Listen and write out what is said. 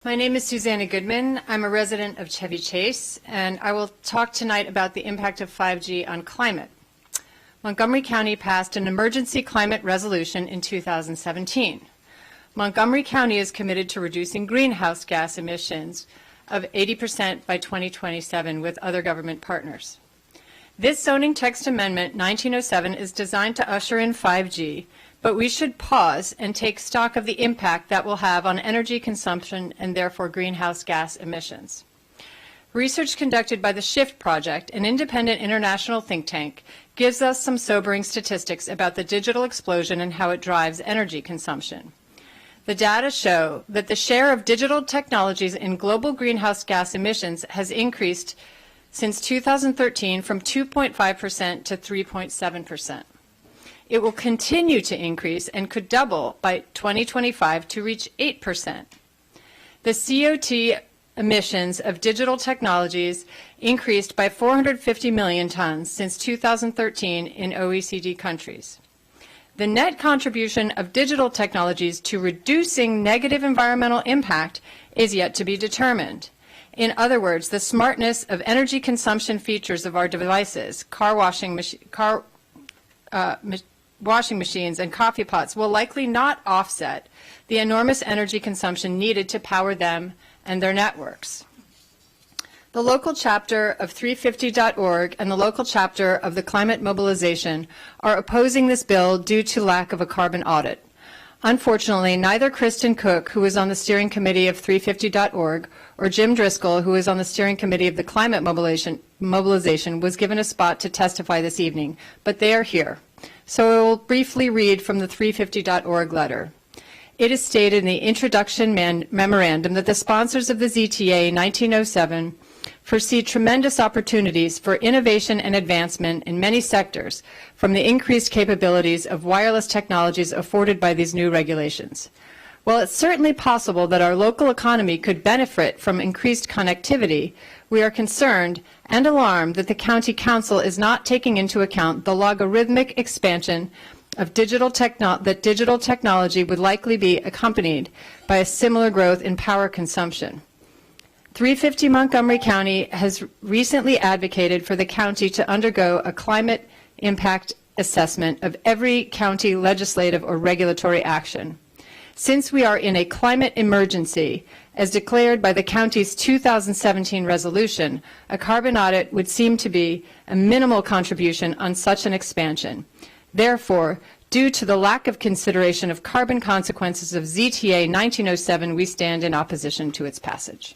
My name is Susanna Goodman. I'm a resident of Chevy Chase, and I will talk tonight about the impact of 5G on climate. Montgomery County passed an emergency climate resolution in 2017. Montgomery County is committed to reducing greenhouse gas emissions of 80% by 2027 with other government partners. This zoning text amendment 1907 is designed to usher in 5G, but we should pause and take stock of the impact that will have on energy consumption and therefore greenhouse gas emissions. Research conducted by the SHIFT Project, an independent international think tank, gives us some sobering statistics about the digital explosion and how it drives energy consumption. The data show that the share of digital technologies in global greenhouse gas emissions has increased since 2013 from 2.5% to 3.7%. It will continue to increase and could double by 2025 to reach 8%. The CO2 emissions of digital technologies increased by 450 million tons since 2013 in OECD countries. The net contribution of digital technologies to reducing negative environmental impact is yet to be determined. In other words, the smartness of energy consumption features of our devices, washing machines and coffee pots will likely not offset the enormous energy consumption needed to power them and their networks. The local chapter of 350.org and the local chapter of the Climate Mobilization are opposing this bill due to lack of a carbon audit. Unfortunately, neither Kristen Cook, who is on the steering committee of 350.org, or Jim Driscoll, who is on the steering committee of the Climate Mobilization, was given a spot to testify this evening, but they are here. So I will briefly read from the 350.org letter. It is stated in the introduction memorandum that the sponsors of the ZTA 1907 foresee tremendous opportunities for innovation and advancement in many sectors from the increased capabilities of wireless technologies afforded by these new regulations. While it's certainly possible that our local economy could benefit from increased connectivity, we are concerned and alarmed that the County Council is not taking into account the logarithmic expansion of digital technology would likely be accompanied by a similar growth in power consumption. 350 Montgomery County has recently advocated for the county to undergo a climate impact assessment of every county legislative or regulatory action. Since we are in a climate emergency, as declared by the county's 2017 resolution, a carbon audit would seem to be a minimal contribution on such an expansion. Therefore, due to the lack of consideration of carbon consequences of ZTA 1907, we stand in opposition to its passage.